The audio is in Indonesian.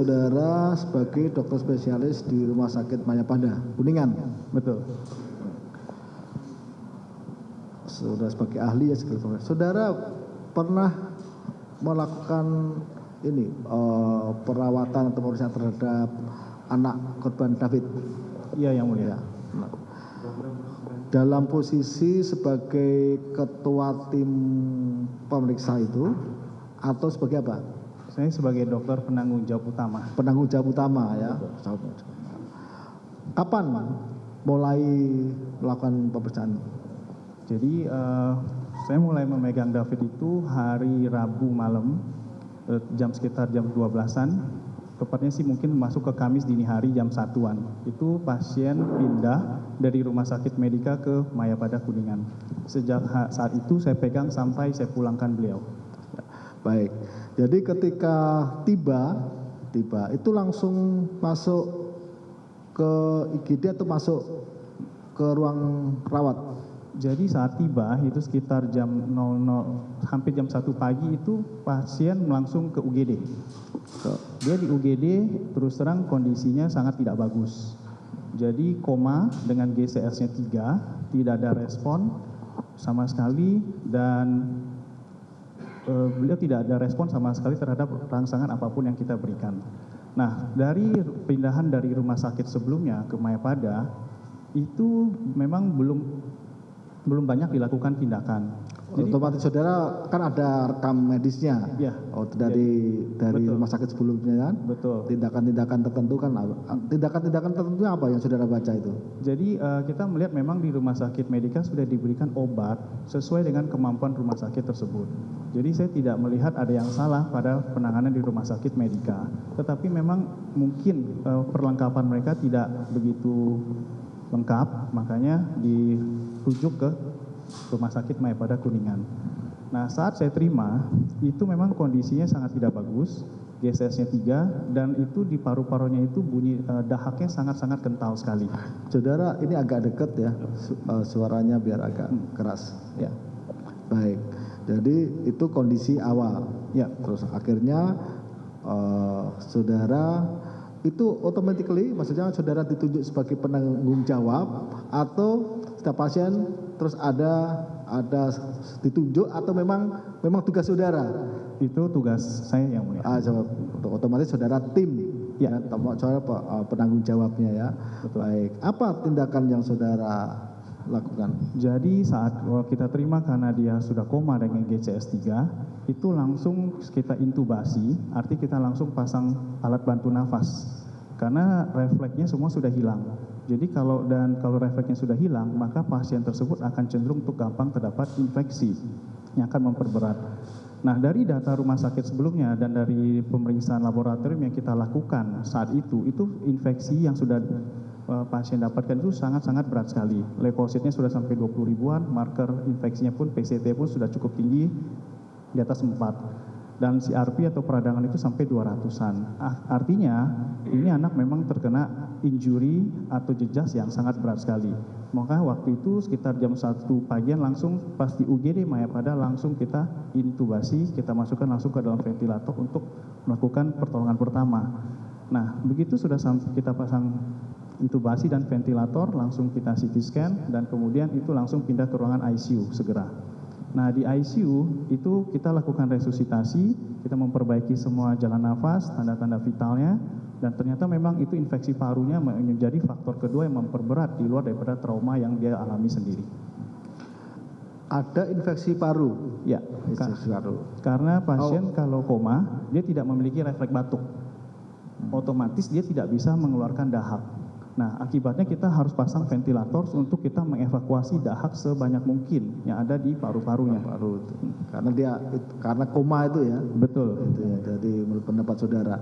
saudara sebagai dokter spesialis di Rumah Sakit Mayapada, Kuningan. Betul. Saudara sebagai ahli ya, saudara pernah melakukan ini perawatan atau pemeriksaan terhadap anak korban David? Iya, Yang Mulia. Dalam posisi sebagai ketua tim pemeriksa itu atau sebagai apa? Saya sebagai dokter penanggung jawab utama. Penanggung jawab utama ya. Kapan mulai melakukan pemeriksaan? Jadi saya mulai memegang David itu hari Rabu malam, sekitar jam 12-an. Tepatnya sih mungkin masuk ke Kamis dini hari jam 1-an. Itu pasien pindah dari Rumah Sakit Medika ke Mayapada Kuningan. Sejak saat itu saya pegang sampai saya pulangkan beliau. Baik. Jadi ketika tiba itu langsung masuk ke IGD atau masuk ke ruang rawat? Jadi saat tiba itu sekitar jam 00, hampir jam 1 pagi itu pasien langsung ke UGD. Dia di UGD terus terang kondisinya sangat tidak bagus. Jadi koma dengan GCS-nya 3, tidak ada respon sama sekali dan beliau tidak ada respon sama sekali terhadap rangsangan apapun yang kita berikan. Nah, dari pindahan dari rumah sakit sebelumnya ke Mayapada itu memang belum banyak dilakukan tindakan. Jadi, otomatis saudara kan ada rekam medisnya. Ya. Oh, dari betul. rumah sakit sebelumnya kan? Betul. Tindakan-tindakan tertentu kan tindakan-tindakan tertentu apa yang saudara baca itu? Jadi kita melihat memang di rumah sakit Medika sudah diberikan obat sesuai dengan kemampuan rumah sakit tersebut. Jadi saya tidak melihat ada yang salah pada penanganan di rumah sakit Medika. Tetapi memang mungkin perlengkapan mereka tidak begitu lengkap, makanya dirujuk ke Rumah Sakit Mayapada Kuningan. Nah, saat saya terima, itu memang kondisinya sangat tidak bagus, GCS-nya 3, dan itu di paru-parunya itu bunyi dahaknya sangat-sangat kental sekali. Saudara, ini agak dekat ya, suaranya biar agak keras. Ya. Baik, jadi itu kondisi awal. Ya. Terus akhirnya saudara itu automatically, maksudnya saudara ditunjuk sebagai penanggung jawab atau setiap pasien terus ada ditunjuk atau memang tugas saudara? Itu tugas saya yang mulia. Otomatis saudara tim ya, saudara penanggung jawabnya ya. Betul. Baik, apa tindakan yang saudara lakukan? Jadi saat kita terima karena dia sudah koma dengan GCS 3, itu langsung kita intubasi, arti kita langsung pasang alat bantu nafas. Karena refleksnya semua sudah hilang. Jadi kalau refleksnya sudah hilang, maka pasien tersebut akan cenderung untuk gampang terdapat infeksi yang akan memperberat. Nah, dari data rumah sakit sebelumnya dan dari pemeriksaan laboratorium yang kita lakukan saat itu infeksi yang sudah pasien dapatkan itu sangat-sangat berat sekali. Leukositnya sudah sampai 20 ribuan, marker infeksinya pun PCT pun sudah cukup tinggi di atas 4. Dan CRP atau peradangan itu sampai 200-an. Artinya ini anak memang terkena injury atau jejas yang sangat berat sekali. Maka waktu itu sekitar jam 1 pagian langsung pas di UGD Mayapada langsung kita intubasi, kita masukkan langsung ke dalam ventilator untuk melakukan pertolongan pertama. Nah, begitu sudah kita pasang intubasi dan ventilator, langsung kita CT scan dan kemudian itu langsung pindah ke ruangan ICU segera. Nah, di ICU itu kita lakukan resusitasi, kita memperbaiki semua jalan nafas, tanda-tanda vitalnya, dan ternyata memang itu infeksi parunya menjadi faktor kedua yang memperberat di luar daripada trauma yang dia alami sendiri. Ada infeksi paru? Ya, infeksi paru. Karena pasien kalau koma, dia tidak memiliki refleks batuk. Otomatis dia tidak bisa mengeluarkan dahak. Nah, akibatnya kita harus pasang ventilator untuk kita mengevakuasi dahak sebanyak mungkin yang ada di paru-parunya. Karena koma itu ya. Betul. Itu ya. Jadi menurut pendapat saudara.